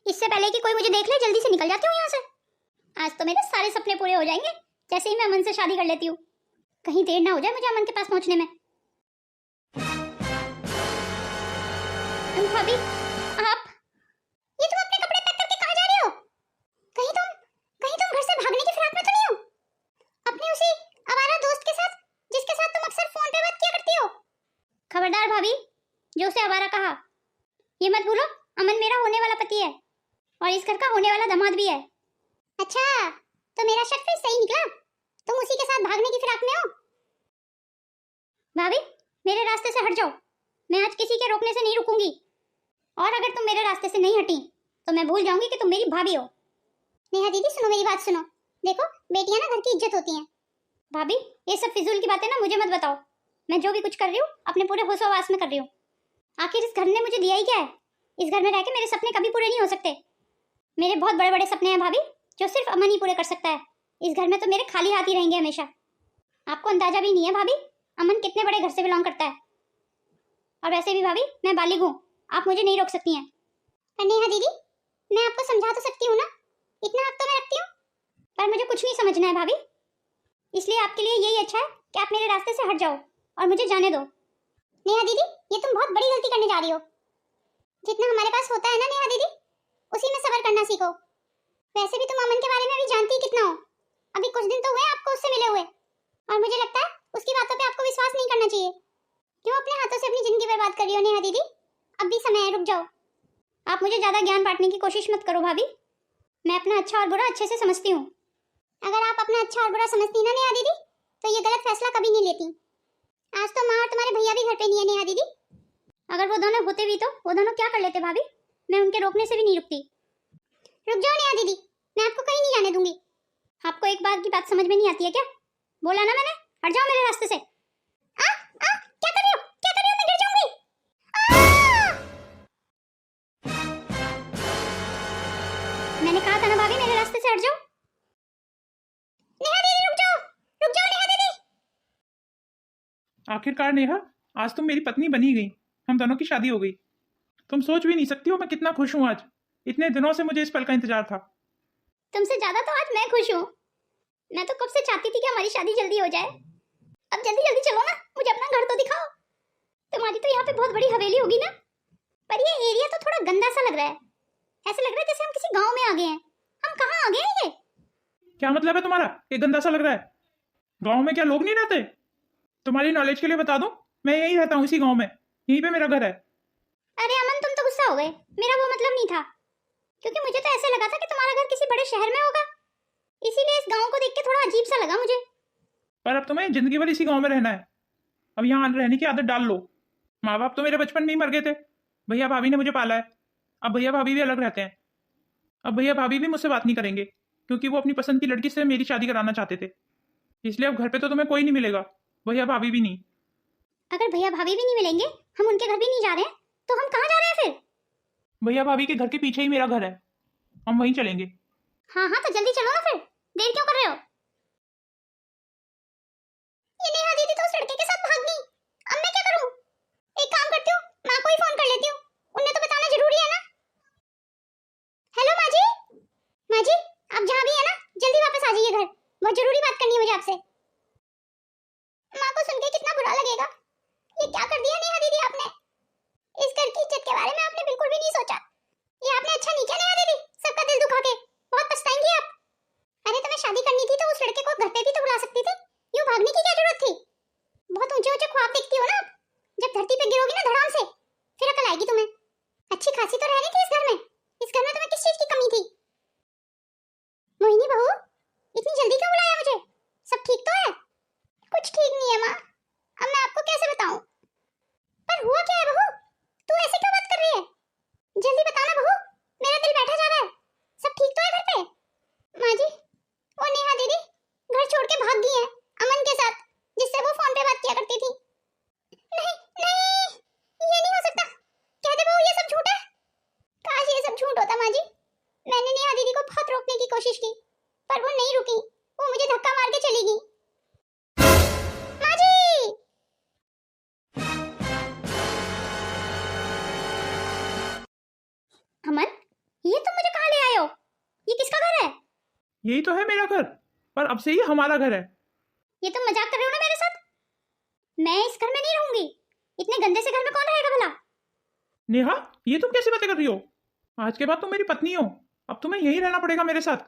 इससे पहले कि कोई मुझे देख ले जल्दी से निकल जाती हूँ यहाँ से। आज तो मेरे सारे सपने पूरे हो जाएंगे जैसे ही मैं अमन से शादी कर लेती हूँ। कहीं देर ना हो जाए मुझे अमन के पास पहुँचने में। भाभी आप ये तुम अपने कपड़े पैक करके कहाँ जा रही हो? कहीं तुम घर से भागने की फिराक में तो नहीं हो? अपने उसी आवारा दोस्त के साथ जिसके साथ तुम अक्सर फोन पे बात किया करती हो। खबरदार भाभी, जो उसे आवारा कहा ये मत भूलो, अमन मेरा होने वाला पति है और इस घर का होने वाला दामाद भी है। अच्छा, तो मेरा शक फिर सही निकला, तुम उसी के साथ भागने की फिराक में हो। भाभी मेरे रास्ते से हट जाओ, मैं आज किसी के रोकने से नहीं रुकूंगी। और अगर तुम मेरे रास्ते से नहीं हटी तो मैं भूल जाऊंगी कि तुम मेरी भाभी हो। नेहा दीदी सुनो, मेरी बात सुनो। देखो बेटियां ना घर की इज्जत होती हैं। भाभी ये सब फिजूल की बातें ना मुझे मत बताओ। मैं जो भी कुछ कर रही हूँ अपने पूरे होश-ओ-वास में कर रही हूँ। आखिर इस घर ने मुझे दिया ही क्या है? इस घर में रह के मेरे सपने कभी पूरे नहीं हो सकते। मेरे बहुत बड़े बड़े सपने हैं भाभी, जो सिर्फ अमन ही पूरे कर सकता है। इस घर में तो मेरे खाली हाथ ही रहेंगे हमेशा। आपको अंदाजा भी नहीं है भाभी अमन कितने बड़े घर से बिलोंग करता है। और वैसे भी भाभी मैं बालिग हूँ, आप मुझे नहीं रोक सकती हैं। पर नेहा दीदी मैं आपको समझा तो सकती हूँ ना, इतना हक तो मैं रखती हूँ। पर मुझे कुछ नहीं समझना है भाभी, इसलिए आपके लिए यही अच्छा है कि आप मेरे रास्ते से हट जाओ और मुझे जाने दो। नेहा दीदी ये तुम बहुत बड़ी गलती करने जा रही हो। जितना हमारे पास होता है ना नेहा दीदी, उसी में सब्र करना सीखो। वैसे भी तुम अमन के बारे में भी जानती ही कितना हो। अभी कुछ दिन तो हुए आपको उससे मिले हुए और मुझे लगता है उसकी बातों पे आपको विश्वास नहीं करना चाहिए। क्यों अपने हाथों से अपनी जिंदगी बर्बाद कर रही हो नेहा दीदी? अब भी समय है, रुक जाओ। आप मुझे ज्यादा ज्ञान बांटने की कोशिश मत करो भाभी, मैं अपना अच्छा और बुरा अच्छे से समझती हूँ। अगर आप अपना अच्छा और बुरा समझती ना नेहा दीदी तो ये गलत फैसला कभी नहीं लेती। आज तो माँ और तुम्हारे भैया भी घर पे नहीं है नेहा दीदी। अगर वो दोनों होते भी तो वो दोनों क्या कर लेते भाभी, मैं उनके रोकने से भी नहीं रुकती। रुक जाओ नेहा दीदी, मैं आपको कहीं नहीं जाने दूंगी। आपको एक बार की बात समझ में नहीं आती है क्या? बोला ना मैंने, हट जाओ मेरे रास्ते से। क्या कर रही हो? क्या कर रही हो? मैं गिर जाऊंगी। मैंने कहा था ना भाभी मेरे रास्ते से हट जाओ। नेहा दीदी रुक जाओ, रुक जाओ नेहा दीदी। आखिरकार नेहा आज तुम मेरी पत्नी बनी गई, हम दोनों की शादी हो गई। तुम सोच भी नहीं सकती हो मैं कितना खुश हूँ आज। इतने दिनों से मुझे इस पल का इंतजार था। तुमसे ज्यादा तो आज मैं खुश हूँ। मैं तो कब से चाहती थी कि हमारी शादी जल्दी हो जाए। अब जल्दी जल्दी चलो ना, मुझे अपना घर तो दिखाओ। तुम्हारी तो यहाँ पे बहुत बड़ी हवेली होगी ना, पर ये एरिया तो थोड़ा गंदा सा लग रहा है। ऐसे लग रहा है जैसे हम किसी गांव में आ गए हैं। हम कहाँ आ गए हैं ये? क्या मतलब है तुम्हारा? ये गंदा सा लग रहा है? गाँव में क्या लोग नहीं रहते? तुम्हारी नॉलेज के लिए बता दूं, मैं यहीं रहता हूँ, इसी गाँव में, यहीं पे मेरा घर है। अरे अमन तुम तो गुस्सा हो गए, मेरा वो मतलब नहीं था। क्योंकि मुझे तो ऐसे लगा था कि तुम्हारा घर किसी बड़े शहर में होगा, इसीलिए इस गांव को देख के थोड़ा अजीब सा लगा मुझे। पर अब तुम्हें जिंदगी भर इसी गाँव में रहना है। अब यहाँ रहने की आदत डाल लो। माँ बाप तो मेरे बचपन में ही मर गए थे, भैया भाभी ने मुझे पाला है। अब भैया भाभी भी अलग रहते हैं। अब भैया भाभी भी मुझसे बात नहीं करेंगे क्योंकि वो अपनी पसंद की लड़की से मेरी शादी कराना चाहते थे। इसलिए अब घर पे तो तुम्हें कोई नहीं मिलेगा, भैया भाभी भी नहीं। अगर भैया भाभी भी नहीं मिलेंगे, हम उनके घर भी नहीं जा रहे हैं, तो हम कहाँ जा रहे हैं फिर? भैया भाभी के घर के पीछे ही मेरा घर है, हम वहीं चलेंगे। हाँ हाँ तो जल्दी चलो ना फिर, देर क्यों कर रहे हो? ये नेहा दीदी तो उस लड़के के साथ भाग गई। अब मैं क्या करूं? एक काम करती हूँ, माँ को ही फोन कर लेती हूँ, उन्हें तो बताना जरूरी है ना। हेलो माँ जी। माँ जी आप जहाँ भी है ना जल्दी वापस आ जाइए घर, बहुत जरूरी बात करनी है मुझे आपसे। माँ को सुन के कितना बुरा लगेगा। ये क्या कर दिया नेहा दीदी आपने? इस घर की इज्जत के बारे में आपने बिल्कुल भी नहीं सोचा। ये आपने अच्छा नहीं किया नेहा दीदी, सबका दिल दुखा के, बहुत पछताएंगी आप। अरे तुम्हें शादी करनी थी तो उस लड़के को घर पे भी तो बुला सकती थी, यूं भागने की क्या जरूरत थी? बहुत ऊंचे ऊंचे ख्वाब देखती हो ना आप, जब धरती पे गिरोगी ना धड़ाम से फिर अकल आएगी तुम्हें। अच्छी खासी तो रहनी थी इस घर में, इस घर में तुम्हें किस चीज की कमी थी? मोहिनी बहू इतनी जल्दी क्यों बुलाया मुझे? सब ठीक तो है? कुछ ठीक नहीं है माँ, अब मैं आपको कैसे बताऊं? पर हुआ क्या है बहू, तू ऐसे क्यों बात कर रही है? जल्दी बताना बहू, मेरा दिल बैठा जा रहा है। सब ठीक तो है घर पे? माँ जी वो नेहा दीदी घर छोड़ के भाग गई है अमन के साथ, जिससे वो फोन पे बात किया करती थी। नहीं नहीं ये नहीं हो सकता, कह दे बहू ये सब झूठ है। काश ये सब झूठ होता माँ जी। मैंने नेहा दीदी को बहुत रोकने की कोशिश की पर वो नहीं रुकी, वो मुझे धक्का मार के चली गई। माँ जी अमन ये तुम मुझे यही तो है मेरा घर, पर अब से ये हमारा घर है। ये तुम मजाक कर रहे हो ना मेरे साथ? मैं इस घर में नहीं रहूंगी। इतने गंदे से घर में कौन रहेगा भला? नेहा, ये तुम कैसी बातें कर रही हो? आज के बाद तुम मेरी पत्नी हो, अब तुम्हें यहीं रहना पड़ेगा मेरे साथ।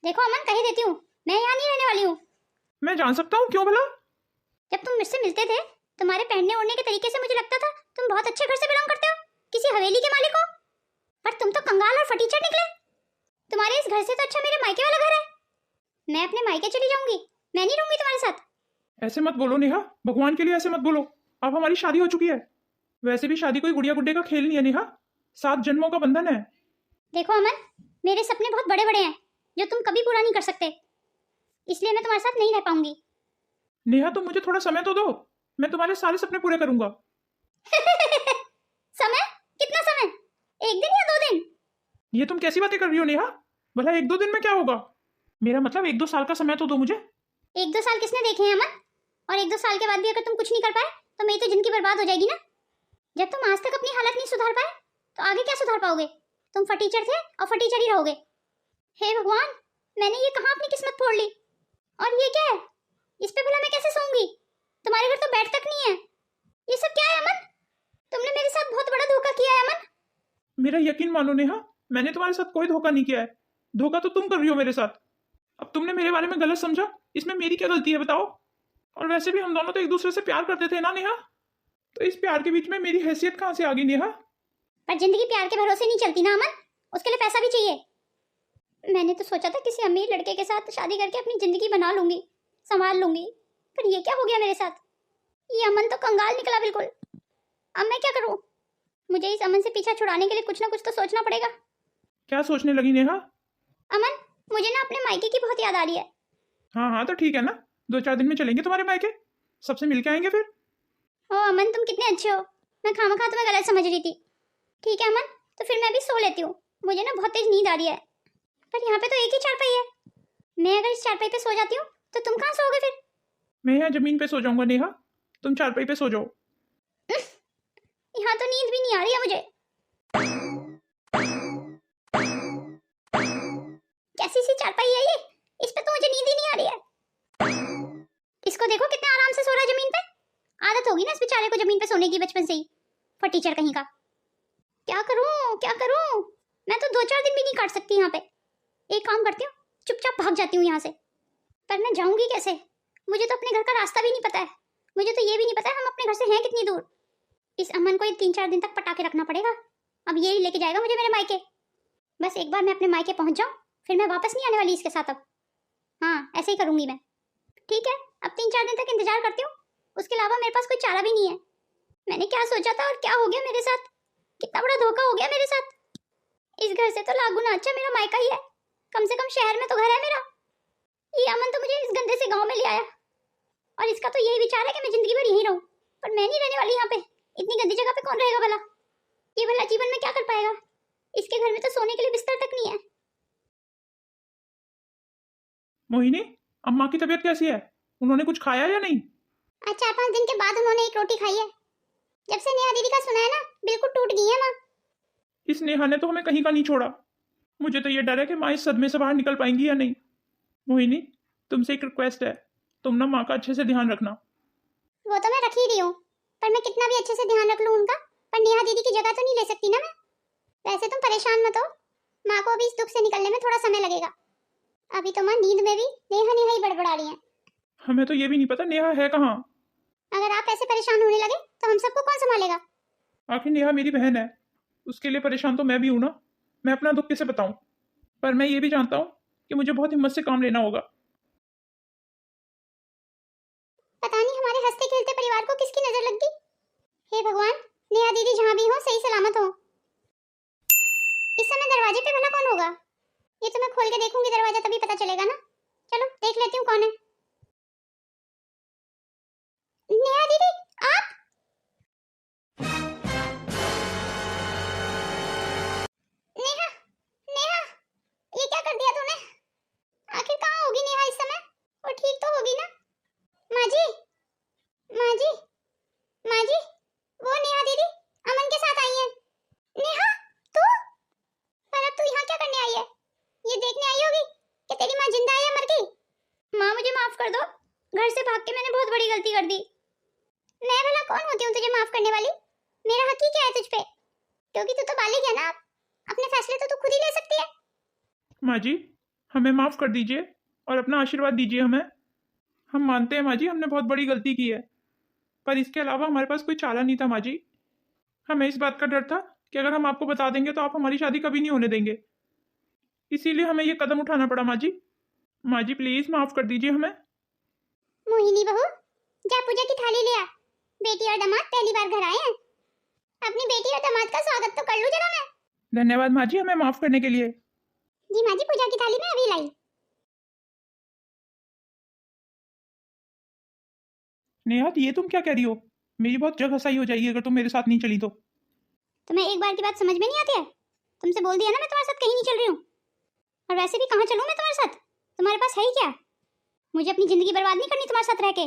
देखो अमन, कह देती हूँ, मैं यहाँ नहीं रहने वाली हूँ। मैं जान सकता हूँ क्यों भला? जब तुम मुझसे मिलते थे, तुम्हारे पहनने ओढ़ने के तरीके से मुझे लगता था तुम बहुत अच्छे घर से बिलोंग करते हो, किसी हवेली के मालिक हो। पर तुम तो कंगाल और फटीचर निकले। तुम्हारे इस घर से तो अच्छा मेरे मायके वाला घर है। मैं अपने मायके चली जाऊंगी, मैं नहीं रहूंगी तुम्हारे साथ। ऐसे मत बोलो नेहा, भगवान के लिए ऐसे मत बोलो। अब हमारी शादी हो चुकी है। वैसे भी शादी कोई गुड़िया गुड्डे का खेल नहीं है नेहा, 7 जन्मों का बंधन है। देखो अमन, मेरे सपने बहुत बड़े बड़े हैं जो तुम कभी पूरा नहीं कर सकते, इसलिए मैं तुम्हारे साथ नहीं रह पाऊंगी। नेहा, तुम मुझे थोड़ा समय तो दो, मैं तुम्हारे सारे सपने पूरे करूंगा। समय? कितना समय? 1 दिन या 2 दिन? ये तुम कैसी बातें कर रही हो नेहा? भला 1-2 दिन में क्या होगा? मेरा मतलब 1-2 साल का समय तो दो मुझे। 1-2 साल किसने देखे हैं अमन? और 1-2 साल के बाद भी अगर तुम कुछ नहीं कर पाए तो मेरी तो जिंदगी बर्बाद हो जाएगी ना। जब तुम आज तक अपनी हालत नहीं सुधार पाए तो आगे क्या सुधार पाओगे? तुम फटीचर थे और फटीचर ही रहोगे। हे भगवान, मैंने ये कहाँ अपनी किस्मत फोड़ ली? और ये क्या है? इस पे भला मैं कैसे सोऊंगी? तुम्हारे घर तो बेड तक नहीं है। ये सब क्या है अमन? तुमने मेरे साथ बहुत बड़ा धोखा किया है अमन। मेरा यकीन मानो नेहा, मैंने तुम्हारे साथ कोई धोखा नहीं किया है। धोखा तो तुम कर रही हो मेरे साथ। अब तुमने मेरे बारे में गलत समझा, इसमें मेरी क्या गलती है बताओ? और वैसे भी हम दोनों तो एक दूसरे से प्यार करते थे ना नेहा, तो इस प्यार के बीच में मेरी हैसियत कहाँ से आ गई नेहा? पर जिंदगी प्यार के भरोसे नहीं चलती ना अमन, उसके लिए पैसा भी चाहिए। मैंने तो सोचा था किसी अमीर लड़के के साथ शादी करके अपनी जिंदगी बना लूंगी, संभाल लूंगी, पर ये क्या हो गया मेरे साथ? ये अमन तो कंगाल निकला बिल्कुल। अब मैं क्या करूं? मुझे इस अमन से पीछा छुड़ाने के लिए कुछ ना कुछ तो सोचना पड़ेगा। क्या सोचने लगी नेहा? अमन, मुझे ना अपने मायके की बहुत याद आ रही है। हाँ हाँ, तो ठीक है ना, 2-4 दिन में चलेंगे तुम्हारे मायके, सबसे मिल के आएंगे फिर। ओ अमन, तुम कितने अच्छे हो। मैं खामखा तुम्हें गलत समझ रही थी। ठीक है अमन, तो फिर मैं भी सो लेती हूँ, मुझे ना बहुत तेज नींद आ रही है। पर यहाँ पे तो एक ही चारपाई है, मैं अगर इस चारपाई पे सो जाती हूँ तो तुम कहाँ सोओगे फिर? मैं यहाँ जमीन पे सो जाऊंगा नेहा, तुम चारपाई पे सो जाओ। यहाँ तो नींद भी नहीं आ रही है मुझे। कैसी सी चारपाई है ये, इस पे तो मुझे नींद ही नहीं आ रही है। इसको देखो कितने आराम से सो रहा है जमीन पे। आदत होगी ना इस बेचारे को जमीन पे सोने की बचपन से ही, फटीचर कहीं का। क्या करूं क्या करूं? मैं तो 2-4 दिन भी नहीं काट सकती यहाँ पे। एक काम करती हूँ, चुपचाप भाग जाती हूँ यहाँ से। पर मैं जाऊंगी कैसे? मुझे तो अपने घर का रास्ता भी नहीं पता है। मुझे तो ये भी नहीं पता है हम अपने घर से हैं कितनी दूर। इस अमन को 3-4 दिन तक पटा के रखना पड़ेगा। अब ये ही लेके जाएगा मुझे मेरे मायके। बस एक बार मैं अपने मायके पहुंच जाऊं, फिर मैं वापस नहीं आने वाली इसके साथ अब। हाँ, ऐसे ही करूंगी मैं। ठीक है, अब 3-4 दिन तक इंतजार करती हूँ, उसके अलावा मेरे पास कोई चारा भी नहीं है। मैंने क्या सोचा था और क्या हो गया मेरे साथ? कितना बड़ा धोखा हो गया मेरे साथ। इस घर से तो लाख गुना अच्छा मेरा मायका ही है, कम से कम शहर में तो घर है मेरा। ये अमन तो मुझे इस गंदे से गांव में ले आया और इसका तो यही विचार है कि मैं जिंदगी भर यहीं रहूं। पर मैं नहीं रहने वाली यहाँ पे। इतनी गंदी जगह पे कौन रहेगा भला? ये भला जीवन में क्या कर पाएगा? इसके घर में तो सोने के लिए बिस्तर तक नहीं है। मोहिनी, अम्मा की तबीयत कैसी है? उन्होंने कुछ खाया या नहीं? आज 4-5 दिन के बाद उन्होंने एक रोटी खाई है। जब से नेहा दीदी का सुना है ना, बिल्कुल टूट गई है माँ। इस नेहा ने तो हमें कहीं का नहीं छोड़ा। मुझे तो ये डर है कि माँ इस सदमे से बाहर निकल पाएंगी या नहीं। मोहिनी, तुमसे एक रिक्वेस्ट है, तुम ना माँ का अच्छे से ध्यान रखना। वो तो मैं रख ही रही हूँ, पर मैं कितना भी अच्छे से ध्यान रख लूँ उनका, पर नेहा दीदी की जगह तो नहीं ले सकती ना मैं। वैसे तुम परेशान मत हो, माँ को अभी इस दुख से निकलने में थोड़ा समय लगेगा। अभी तो माँ नींद में भी नेहा नेहा ही बड़बड़ा रही है। हमें तो ये भी नहीं पता नेहा है कहाँ। अगर आप ऐसे परेशान होने लगे तो हम सबको कौन संभालेगा? आखिर नेहा मेरी बहन है, उसके लिए परेशान तो मैं भी हूं ना। मैं अपना दुख किसे बताऊं? पर मैं ये भी जानता हूं कि मुझे बहुत हिम्मत से काम लेना होगा। पता नहीं हमारे हंसते खेलते परिवार को किसकी नजर लग गई। हे भगवान, नेहा दीदी जहाँ भी हो सही सलामत हो। इस समय दरवाजे पे भला कौन होगा? ये तो मैं खोल के देखूंगी दरवाजा, तभी पता चलेगा ना। चलो देख लेती हूँ कौन है। नेहा दीदी, आप? नेहा, नेहा, ये क्या कर दिया तूने? आखिर कहाँ होगी नेहा इस समय? वो ठीक तो होगी ना? माँ जी, माँ जी, माँ जी, वो नेहा दीदी अमन के साथ आई है। नेहा, तू? पर अब तू यहाँ क्या करने आई है? ये देखने आई होगी कि तेरी माँ कर दो, घर से भाग के मैंने बहुत बड़ी गलती कर दी। मैं भला कौन होती हूँ तुझे माफ करने वाली? मेरा हक ही क्या है तुझ पे? क्योंकि तू तो बालिग है ना, अपने फैसले तो तू खुद ही ले सकती है। माँ जी, हमें माफ़ कर दीजिए और अपना आशीर्वाद दीजिए हमें। हम मानते हैं माँ जी, हमने बहुत बड़ी गलती की है, पर इसके अलावा हमारे पास कोई चारा नहीं था माँ जी। हमें इस बात का डर था कि अगर हम आपको बता देंगे तो आप हमारी शादी कभी नहीं होने देंगे, इसीलिए हमें ये कदम उठाना पड़ा माँ जी। माँ जी प्लीज़ माफ़ कर दीजिए हमें। मोहिनी बहू, जा पूजा की थाली ले आ। बेटी और दामाद पहली बार घर आए हैं, अपनी बेटी और दामाद का स्वागत तो कर लूं जरा मैं। धन्यवाद माँ जी हमें माफ़ करने के लिए। जी माँ जी, पूजा की थाली मैं अभी लाई। नेहा ये तुम क्या कह रही हो? मेरी बहुत जग हंसाई हो जाएगी अगर तुम मेरे साथ नहीं चली तो। तुम्हें एक बार की बात समझ में नहीं आती है? तुमसे बोल दिया ना मैं तुम्हारे साथ कहीं नहीं चल रही हूँ। और वैसे भी कहाँ चलूँ मैं तुम्हारे साथ? तुम्हारे पास है ही क्या? मुझे अपनी जिंदगी बर्बाद नहीं करनी तुम्हारे साथ रह के।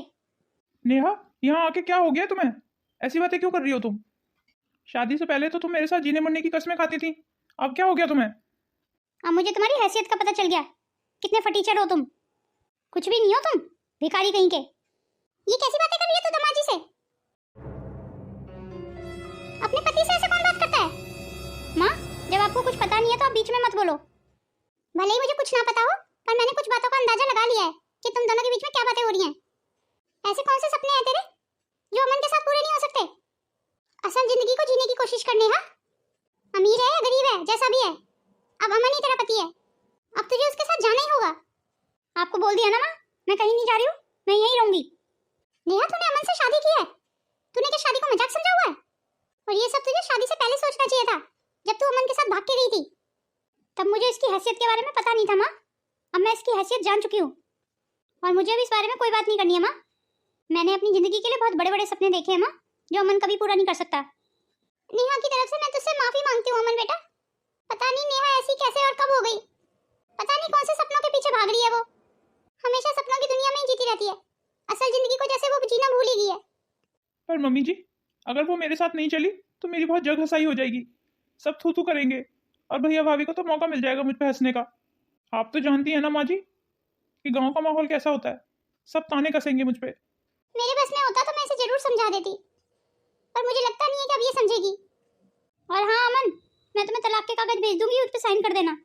नेहा यहाँ आके क्या हो गया तुम्हें? ऐसी बातें क्यों कर रही हो तुम? शादी से पहले तो तुम मेरे साथ जीने मरने की कस्में खाती थी, अब क्या हो गया तुम्हें? अब मुझे तुम्हारी हैसियत का पता चल गया, कितने फटीचर हो तुम। कुछ भी नहीं हो तुम, भिखारी कहीं के। ये कैसी बातें कर रही है तू दमाजी से? अपने पति से ऐसे कौन बात करता है? माँ, जब आपको कुछ पता नहीं है तो आप बीच में मत बोलो। भले ही मुझे कुछ ना पता हो, पर मैंने कुछ बातों का अंदाजा लगा लिया है कि तुम दोनों के बीच में क्या बातें हो रही हैं। ऐसे कौन से सपने हैं तेरे जो अमन के साथ पूरे नहीं हो सकते? असल जिंदगी को जीने की कोशिश करने। हाँ, अमीर है या गरीब है, जैसा भी है, अब अमन ही तेरा पति है। अब तुझे उसके साथ जाना ही होगा। आपको बोल दिया ना माँ, मैं कहीं नहीं जा रही हूँ, मैं यहीं रहूंगी। नेहा, तूने अमन से शादी की है, तूने क्या शादी को मजाक समझा हुआ है? और ये सब तुझे शादी से पहले सोचना चाहिए था, जब तू अमन के साथ भाग के गई थी। तब मुझे इसकी हैसियत के बारे में पता नहीं था माँ। अब मैं इसकी हैसियत जान चुकी हूँ और मुझे अब इस बारे में कोई बात नहीं करनी है माँ। मैंने अपनी जिंदगी के लिए बहुत बड़े बड़े सपने देखे हैं माँ, जो अमन कभी पूरा नहीं कर सकता। नेहा की तरफ से मैं तुझसे माफी मांगती हूँ अमन बेटा। पता नहीं नेहा ऐसी कैसे और कब हो गई, पता नहीं कौन से सपनों के पीछे भाग रही है वो। हमेशा सपनों की दुनिया में ही जीती रहती है, असल जिंदगी को जैसे वो जीना भूल ही गई है। पर मम्मी जी, अगर वो मेरे साथ नहीं चली तो मेरी बहुत जग हंसाई हो जाएगी, सब थू थू करेंगे और भैया भाभी को तो मौका मिल जाएगा मुझ पे हंसने का। आप तो जानती है ना माँ जी कि गांव का माहौल कैसा होता है, सब ताने कसेंगे मुझ पे। मेरे बस में होता तो मैं इसे जरूर समझा देती, पर मुझे लगता नहीं है कि अब ये समझेगी। और हाँ अमन, मैं तुम्हें तलाक के कागज भेज दूंगी, उस पर साइन कर देना।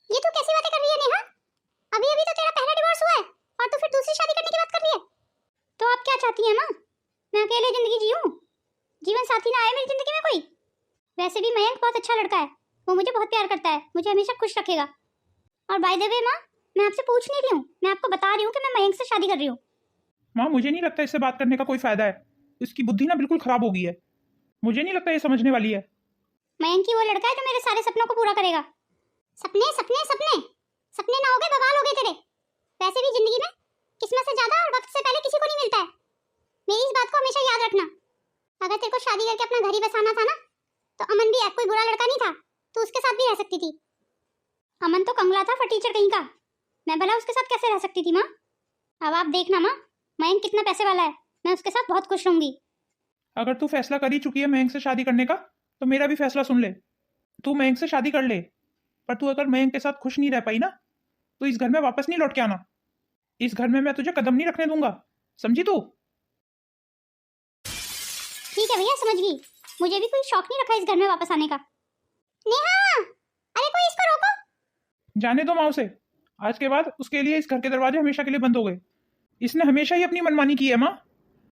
ये तू कैसी बातें कर रही है नेहा? अभी अभी तो तेरा पहला डिवोर्स हुआ है और तू फिर दूसरी शादी करने की बात कर रही है। तो आप क्या चाहती हैं माँ? मैं अकेले जिंदगी जीऊं, जीवन साथी ना आए मेरी जिंदगी में कोई? वैसे भी मयंक बहुत अच्छा लड़का है, वो मुझे बहुत प्यार करता है, मुझे हमेशा खुश रखेगा। और बाय द वे माँ, मैं आपसे पूछ नहीं रही हूँ, मैं आपको बता रही हूँ कि मैं मयंक से शादी कर रही हूँ। माँ मुझे नहीं लगता इससे बात करने का कोई फायदा है, इसकी बुद्धि ना बिल्कुल खराब हो गई है, मुझे नहीं लगता ये समझने वाली है। मयंक ही वो लड़का है जो मेरे सारे सपनों को पूरा करेगा। सपने सपने सपने सपने ना होगे बवाल होगे तेरे। वैसे भी जिंदगी में किस्मत से ज्यादा और वक्त से पहले किसी को नहीं मिलता है, मेरी इस बात को हमेशा याद रखना। अगर तेरे को शादी करके अपना घर ही बसाना था ना, तो अमन भी कोई बुरा लड़का नहीं था, तो उसके साथ भी रह सकती थी। अमन तो कंगला था फटीचर कहीं का, मैं भला उसके साथ कैसे रह सकती थी माँ? अब आप देखना माँ, मयंक कितना पैसे वाला है, मैं उसके साथ बहुत खुश रहूंगी। अगर तू फैसला कर ही चुकी है मयंक से शादी करने का, तो मेरा भी फैसला सुन ले। तू मयंक से शादी कर ले, पर तू अगर मयंक के साथ खुश नहीं रह पाई ना, तो इस घर में वापस नहीं लौट के आना। इस घर में मैं तुझे कदम नहीं रखने दूंगा, समझी तू? ठीक है भैया, समझ गई। मुझे भी कोई शौक नहीं रखा इस घर में वापस आने का। नेहा, अरे कोई इसको रोको। जाने दो माँ उसे, आज के बाद उसके लिए इस घर के दरवाजे हमेशा के लिए बंद हो गए। इसने हमेशा ही अपनी मनमानी की है माँ,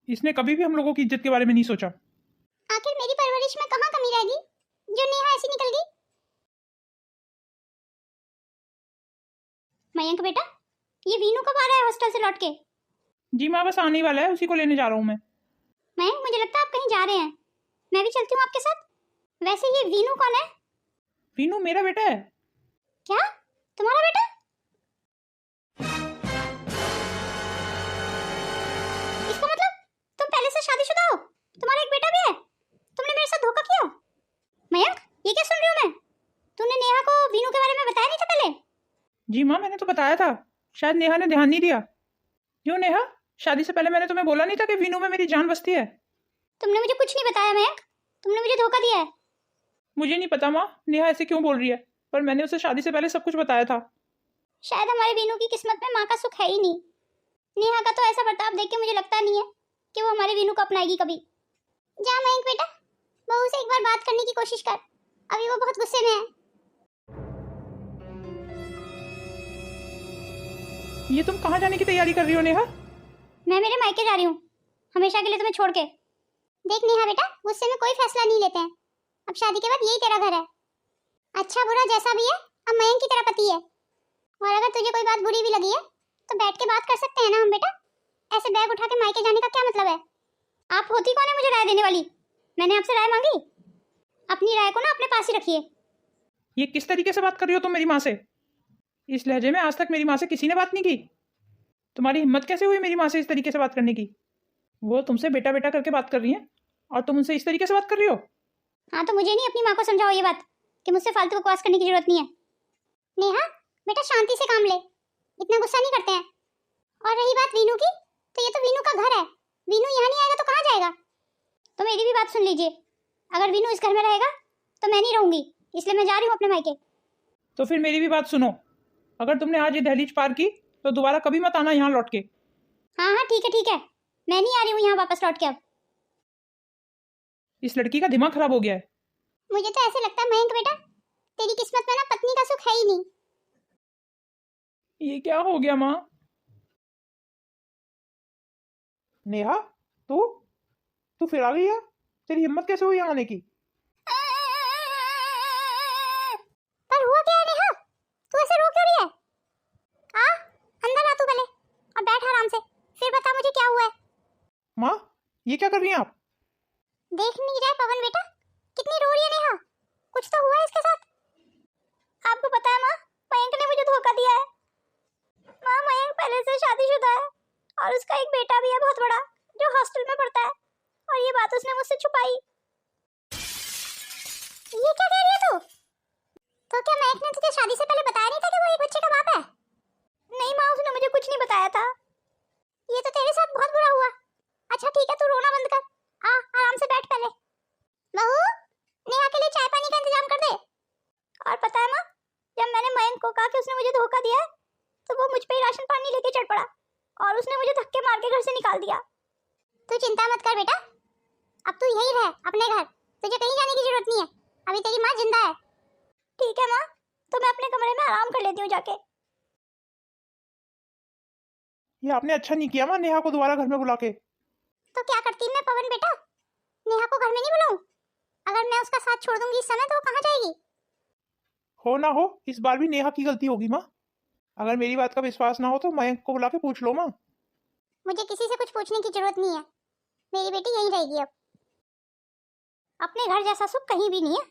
इसने कभी भी हम लोगों की इज्जत के बारे में नहीं सोचा। आखिर मेरी परवरिश में कहाँ कमी रह गई जो नेहा ऐसी निकल गई? मयंक बेटा, ये वीनू कब आ रहा है हॉस्टल से लौट के? जी माँ बस आने वाला है, उसी को लेने जा रहा हूँ मैं। मयंक, मुझे लगता है आप कहीं जा रहे हैं, मैं भी चलती हूँ आपके साथ। वैसे ये वीनू कौन है? वीनू मेरा बेटा है। क्या, तुम्हारा बेटा? इसका मतलब तुम पहले से शादीशुदा हो, तुम्हारा एक बेटा भी है, तुमने मेरे साथ धोखा किया। मयंक, ये क्या सुन रही हूँ मैं? तूने नेहा को वीनू के बारे में बताया नहीं था पहले? जी माँ मैंने तो बताया था, शायद नेहा ने ध्यान नहीं दिया। क्यों नेहा, शादी से पहले मैंने तुम्हें बोला नहीं था कि वीनू में मेरी जान बसती है? तुमने मुझे कुछ नहीं बताया मयंक, तुमने मुझे धोखा दिया है। मुझे नहीं पता माँ, नेहा ऐसे क्यों बोल रही है, पर मैंने उसे शादी से पहले सब कुछ बताया था। शायद हमारे वीनू की किस्मत में माँ का सुख है ही नहीं। नेहा का तो ऐसा बर्ताव देख के मुझे लगता नहीं है कि वो हमारे वीनू को अपनाएगी कभी। जा मयंक बेटा, बहू से एक बार बात करने की कोशिश कर, अभी वो बहुत गुस्से में है। ये तुम कहाँ जाने की तैयारी कर रही हो नेहा? मैं मेरे मायके जा रही हूँ, हमेशा के लिए तुम्हें छोड़ के। देख नेहा बेटा, गुस्से में कोई फैसला नहीं लेते हैं, अब शादी के बाद यही तेरा घर है। अच्छा बुरा जैसा भी है, अब मयंक की तरह पति है, और अगर तुझे कोई बात बुरी भी लगी है तो बैठ के बात कर सकते हैं ना हम बेटा। ऐसे बैग उठा के मायके जाने का क्या मतलब है? आप होती कौन है मुझे राय देने वाली? मैंने आपसे राय मांगी? अपनी राय को ना अपने पास ही रखिए। ये किस तरीके से बात कर रही हो तुम मेरी माँ से? इस लहजे में आज तक मेरी माँ से किसी ने बात नहीं की। तुम्हारी हिम्मत कैसे हुई मेरी माँ से इस तरीके से बात करने की? वो तुमसे बेटा बेटा करके बात कर रही है और तुम उनसे इस तरीके से बात कर रही हो? हाँ तो मुझे नहीं अपनी माँ को समझाओ ये बात कि मुझसे फालतू बकवास करने की जरूरत नहीं है। नेहा बेटा शांति से काम ले, इतना गुस्सा नहीं करते हैं। और रही बात वीनू की, तो ये तो वीनू का घर है, वीनू यहाँ नहीं आएगा तो कहाँ जाएगा? तो मेरी भी बात सुन लीजिए, अगर वीनू इस घर में रहेगा तो मैं नहीं रहूंगी, इसलिए मैं जा रही हूँ अपने मायके। तो फिर मेरी भी बात सुनो, अगर तुमने आज ये दहलीज पार की तो दोबारा कभी मत आना यहाँ लौट के। हाँ हाँ ठीक है, मैं नहीं आ रही हूँ यहाँ वापस लौट के अब। इस लड़की का दिमाग खराब हो गया है। मुझे तो ऐसे लगता है मयंक बेटा, तेरी किस्मत में ना पत्नी का सुख है ही नहीं। ये क्या हो गया माँ? नेहा, तू तू फिर आ गई है? तेरी हिम्मत कैसे हुई यहाँ आने की? पर हुआ क्या है नेहा? तू ऐसे रो क्यों रही है? आ, अंदर आ तू पहले और बैठ आराम से, फिर बता मुझे क्या हुआ है। माँ, ये क्या कर रही हैं आप? देख नहीं रहा पवन बेटा, कितनी रो रही है नेहा? कुछ तो हुआ है इसके साथ। आपको पता है माँ, मयंक ने मुझे धोखा दिया है। माँ मयंक पहले से शादीशुदा है और उसका एक बेटा भी है बहुत बड़ा, जो हॉस्टल में पढ़ता है, और ये बात उसने मुझसे छुपाई। ये क्या कह रही है तू? तो क्या मयंक ने तुझे शादी से पहले बताया नहीं था कि वो एक बच्चे का बाप है? नहीं माँ, उसने मुझे कुछ नहीं बताया था। ये तो तेरे साथ बहुत बुरा हुआ। अच्छा ठीक है, तू रोना बंद कर, आ आराम से बैठ पहले। बहू, नेहा के लिए चाय पानी का इंतजाम कर दे। और पता है माँ, जब मैंने मयंक को कहा कि उसने मुझे धोखा दिया है, तो वो मुझ पे ही राशन पानी लेके चढ़ पड़ा और उसने मुझे धक्के मार के घर से निकाल दिया। तू चिंता मत कर बेटा, अब तू यहीं रह अपने घर, तुझे कहीं जाने की जरूरत नहीं है, अभी तेरी माँ जिंदा है। ठीक है माँ, तो मैं अपने कमरे में आराम कर लेती हूँ जाके। ये आपने अच्छा नहीं किया माँ, नेहा को दोबारा घर में बुला के। तो क्या करती मैं पवन बेटा, नेहा को घर में नहीं बुलाऊं? अगर मैं उसका साथ छोड़ दूंगी इस समय तो वो कहाँ जाएगी? हो ना हो, इस बार भी नेहा की गलती होगी माँ। अगर मेरी बात का विश्वास ना हो तो मयंक को बुला के पूछ लो माँ। मुझे किसी से कुछ पूछने की जरूरत नहीं है, मेरी बेटी यहीं रहेगी अब। अपने घर जैसा सुख कहीं भी नहीं है।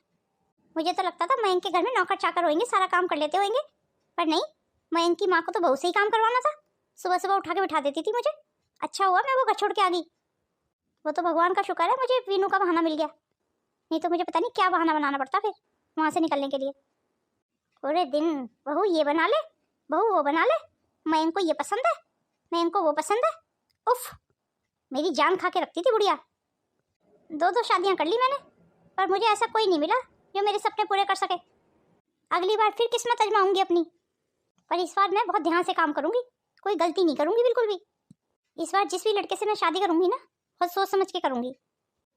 मुझे तो लगता था मयंक के घर में नौकर चाकर होंगे, सारा काम कर लेते होंगे, पर नहीं, मयंक की माँ को तो बहू से ही काम करवाना था। सुबह सुबह उठा के बिठा देती थी मुझे। अच्छा हुआ मैं वो घर छोड़ के आ गई। वो तो भगवान का शुक्र है मुझे वीनू का बहाना मिल गया, नहीं तो मुझे पता नहीं क्या बहाना बनाना पड़ता फिर वहां से निकलने के लिए। पूरे दिन बहू ये बना ले, बहू वो बना ले, मयंक को ये पसंद है, मयंक को वो पसंद है। उफ, मेरी जान खा के रखती थी बुढ़िया। दो शादियां कर ली मैंने, पर मुझे ऐसा कोई नहीं मिला जो मेरे सपने पूरे कर सके। अगली बार फिर किस्मत आजमाऊंगी अपनी, पर इस बार मैं बहुत ध्यान से काम करूंगी, कोई गलती नहीं करूंगी बिल्कुल भी। इस बार जिस भी लड़के से मैं शादी करूंगी ना, बहुत सोच समझ के करूंगी।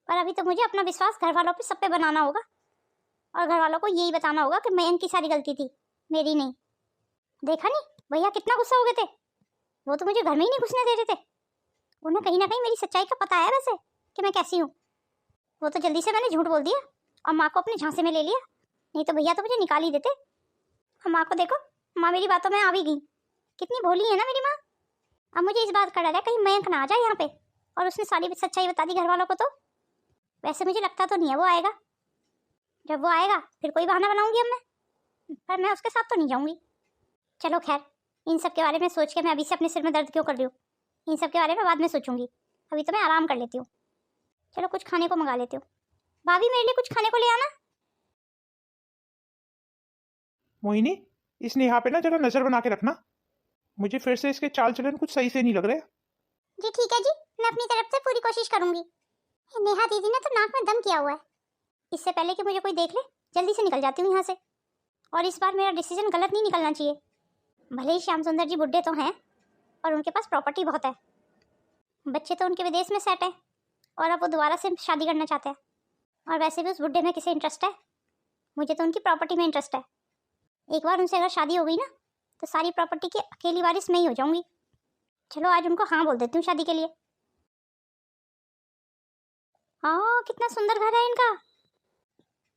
पर अभी तो मुझे अपना विश्वास घर वालों पे सब पे बनाना होगा, और घर वालों को यही बताना होगा कि मयंक की सारी गलती थी, मेरी नहीं। देखा नहीं भैया कितना गुस्सा हो गए थे, वो तो मुझे घर में ही नहीं घुसने दे रहे थे। उन्हें कहीं ना कहीं मेरी सच्चाई का पता है वैसे कि मैं कैसी हूँ। वो तो जल्दी से मैंने झूठ बोल दिया और माँ को अपने झांसे में ले लिया, नहीं तो भैया तो मुझे निकाल ही देते। और माँ को देखो, माँ मेरी बातों में आ भी गई, कितनी भोली है ना मेरी माँ। अब मुझे इस बात का डर है कहीं मयंक ना आ जाए यहाँ पे और उसने सारी सच्चाई बता दी घर वालों को। तो वैसे मुझे लगता तो नहीं है वो आएगा, जब वो आएगा फिर कोई बहाना बनाऊंगी अब मैं, पर मैं उसके साथ तो नहीं जाऊंगी। चलो खैर, इन सब के बारे में सोच के मैं अभी से अपने सिर में दर्द क्यों कर रही हूँ, इन सब के बारे में बाद में सोचूंगी, अभी तो मैं आराम कर लेती हूँ। चलो कुछ खाने को मंगा लेती हूँ। भाभी मेरे लिए कुछ खाने को ले आना। मोहिनी, इस नेहा पे ना जरा नजर बना के रखना, मुझे फिर से इसके चाल चलन कुछ सही से नहीं लग रहे। जी ठीक है जी, मैं अपनी तरफ से पूरी कोशिश करूंगी। नेहा दीदी ने तो नाक में दम किया हुआ है, इससे पहले कि मुझे कोई देख ले जल्दी से निकल जाती हूँ यहाँ से। और इस बार मेरा डिसीजन गलत नहीं निकलना चाहिए। भले ही श्याम सुंदर जी बुढ़े तो हैं और उनके पास प्रॉपर्टी बहुत है, बच्चे तो उनके विदेश में सेट है और अब वो दोबारा से शादी करना चाहते हैं। और वैसे भी उस बुढ़े में किसे इंटरेस्ट है, मुझे तो उनकी प्रॉपर्टी में इंटरेस्ट है। एक बार उनसे अगर शादी हो गई ना तो सारी प्रॉपर्टी की अकेली वारिस मैं ही हो जाऊंगी। चलो आज उनको हाँ बोल देती हूँ शादी के लिए। हाँ कितना सुंदर घर है इनका।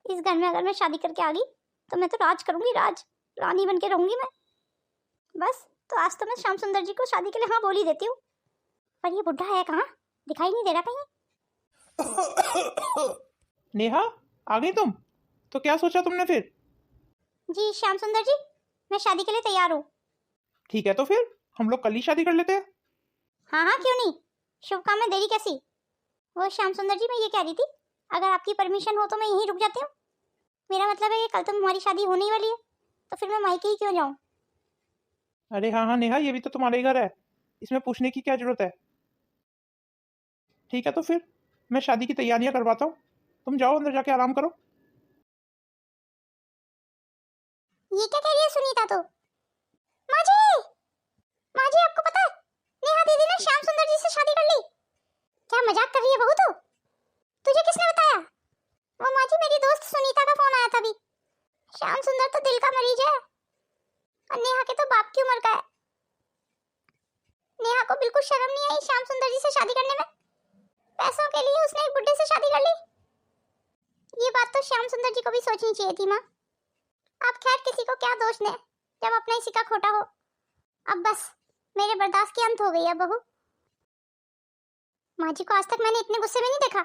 इस घर में अगर मैं शादी करके आ गई तो मैं तो राज करूंगी, राज रानी बन के रहूंगी मैं। बस तो आज तो मैं श्याम सुंदर जी को शादी के लिए हाँ बोल ही देती हूँ। पर ये बुढ़ा है कहाँ, दिखाई नहीं दे रहा कहीं। नेहा आ गई तुम? तो क्या सोचा तुमने फिर? जी श्याम सुंदर जी, मैं शादी के लिए तैयार हूँ। ठीक है तो फिर हम लोग कल ही शादी कर लेते हैं। हाँ हाँ क्यों नहीं, शुभ काम में देरी कैसी। वो श्याम सुंदर जी मैं ये कह रही थी, अगर आपकी परमिशन हो तो मैं यहीं रुक जाती हूँ। मेरा मतलब है कि कल तो हमारी शादी होने ही वाली है, तो फिर मैं मायके ही क्यों जाऊँ। अरे हाँ हाँ नेहा, ये भी तो तुम्हारा ही घर है, इसमें पूछने की क्या जरूरत है। ठीक है तो फिर मैं शादी की तैयारियां करवाता हूँ, तुम जाओ अंदर जाके आराम करो। ये क्या कह रही है सुनीता तो? माँ जी, माँ जी आपको पता है नेहा दीदी ने श्याम सुंदर जी से शादी कर ली। क्या मजाक कर रही है बहू तू? तुझे किसने बताया? वो माँ जी मेरी दोस्त सुनीता का फोन आया था अभी। श्याम सुंदर तो दिल का मरीज है और नेहा के तो बाप की उम्र का है। नेहा को बिल्कुल शर्म नहीं आई श्याम सुंदर जी से शादी करने में। पैसों के लिए उसने एक बुड्ढे से शादी कर ली। ये बात तो श्याम सुंदर जी को भी सोचनी चाहिए थी माँ। आप खैर किसी को क्या दोष दें जब अपना ही सिक्का खोटा हो। अब बस मेरे बर्दाश्त की अंत हो गई है बहू। माँ जी को आज तक मैंने इतने गुस्से में नहीं देखा।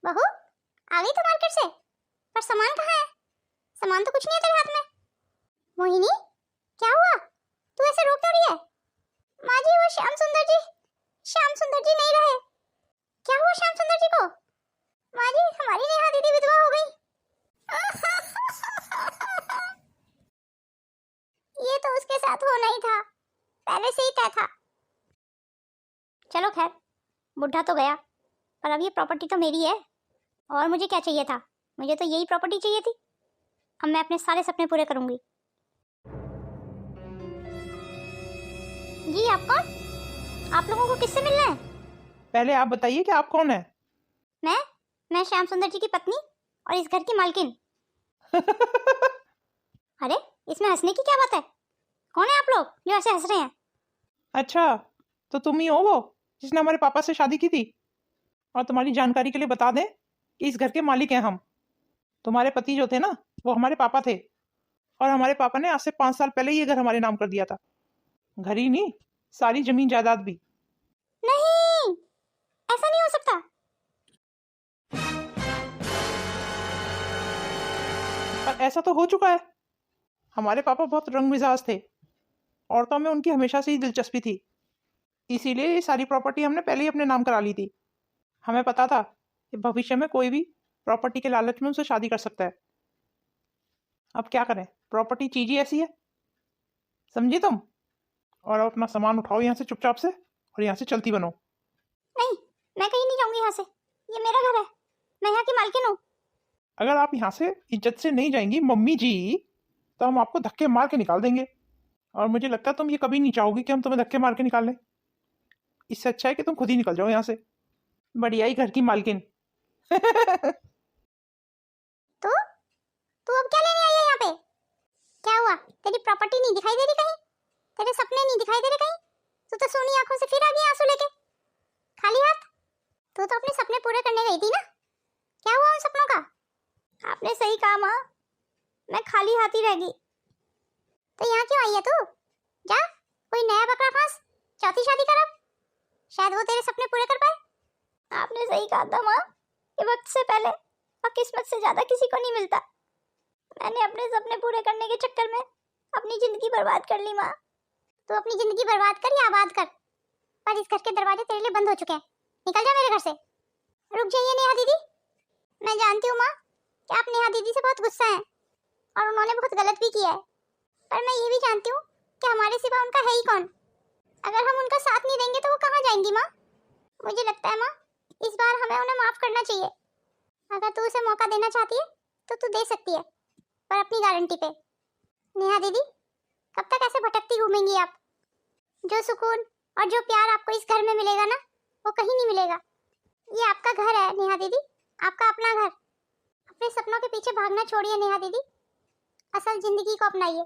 बहू आ गई तो मार्केट से, पर सामान कहाँ है? सामान तो कुछ नहीं है तेरे हाथ में। मोहिनी क्या हुआ, तू ऐसे रोक क्यों रही है? माँ जी वो श्याम सुंदर जी नहीं रहे। क्या हुआ श्याम सुंदर जी को? माँ जी हमारी नेहा दीदी विधवा हो गई। ये तो उसके साथ होना ही था, पहले से ही तय था। चलो खैर बुढ़ा तो गया, पर अब ये प्रॉपर्टी तो मेरी है। और मुझे क्या चाहिए था, मुझे तो यही प्रॉपर्टी चाहिए थी। अब मैं अपने सारे सपने पूरे करूंगी। जी आप कौन? आप लोगों को किससे मिलना है? पहले आप बताइए कि आप कौन है? मैं श्याम सुंदर जी की पत्नी और इस घर की मालकिन। अरे इसमें हंसने की क्या बात है? कौन है आप लोग जो ऐसे हंस रहे हैं? अच्छा तो तुम ही हो वो जिसने हमारे पापा से शादी की थी। और तुम्हारी जानकारी के लिए बता दें कि इस घर के मालिक हैं हम। तुम्हारे पति जो थे ना वो हमारे पापा थे, और हमारे पापा ने आज से 5 साल पहले ये घर हमारे नाम कर दिया था। घर ही नहीं, सारी जमीन जायदाद भी। नहीं ऐसा नहीं हो सकता। पर ऐसा तो हो चुका है। हमारे पापा बहुत रंग मिजाज थे, औरतों में उनकी हमेशा से ही दिलचस्पी थी, इसीलिए ये सारी प्रॉपर्टी हमने पहले ही अपने नाम करा ली थी। हमें पता था कि भविष्य में कोई भी प्रॉपर्टी के लालच में उनसे शादी कर सकता है। अब क्या करें, प्रॉपर्टी चीज ही ऐसी है, समझी तुम। और अब अपना सामान उठाओ यहाँ से चुपचाप से, और यहाँ से चलती बनो। नहीं मैं कहीं नहीं जाऊंगी यहाँ से, ये मेरा घर है, मैं यहाँ की मालकिन हूँ। अगर आप यहाँ से इज्जत से नहीं जाएंगी मम्मी जी, तो हम आपको धक्के मार के निकाल देंगे। और मुझे लगता है तुम ये कभी नहीं चाहोगी कि हम तुम्हें धक्के मार के निकाल लें। इससे अच्छा है कि तुम खुद ही निकल जाओ यहाँ से, बढ़िया ही घर की मालकिन। तो तू अब क्या लेने आई है यहाँ पे? क्या हुआ, तेरी प्रॉपर्टी नहीं दिखाई दे रही कहीं? तेरे सपने नहीं दिखाई दे रहे कहीं? तू तो सोनी आंखों से फिर आ गई आंसू लेके, खाली हाथ। तू तो अपने सपने पूरे करने गई थी ना, क्या हुआ उन सपनों का? आपने सही कहा माँ, मैं खाली हाथ ही रह गई। तो यहाँ क्यों आई है तू? जा कोई नया बकरा फांस, चौथी शादी कर अब, शायद वो तेरे सपने पूरे कर पाए। आपने सही कहा था माँ, कि वक्त से पहले और किस्मत से ज्यादा किसी को नहीं मिलता। मैंने अपने सपने पूरे करने के चक्कर में अपनी जिंदगी बर्बाद कर ली माँ। तू अपनी जिंदगी बर्बाद कर या आबाद कर, पर इस घर के दरवाजे तेरे लिए बंद हो चुके हैं। निकल जा मेरे घर से। रुक जाइए नेहा दीदी, मैं जानती हूँ माँ कि आप नेहा दीदी से बहुत गुस्सा हैं और उन्होंने बहुत गलत भी किया है, पर मैं ये भी जानती हूँ कि हमारे सिवा उनका है ही कौन। अगर हम उनका साथ नहीं देंगे तो वो कहाँ जाएंगी माँ? मुझे लगता है माँ इस बार हमें उन्हें माफ करना चाहिए। अगर तू उसे मौका देना चाहती है तो तू दे सकती है, पर अपनी गारंटी पे। नेहा दीदी, कब तक ऐसे भटकती घूमेंगी आप? जो सुकून और जो प्यार आपको इस घर में मिलेगा ना, वो कहीं नहीं मिलेगा। ये आपका घर है नेहा दीदी, आपका अपना घर। अपने सपनों के पीछे भागना छोड़िए नेहा दीदी, असल जिंदगी को अपनाइए।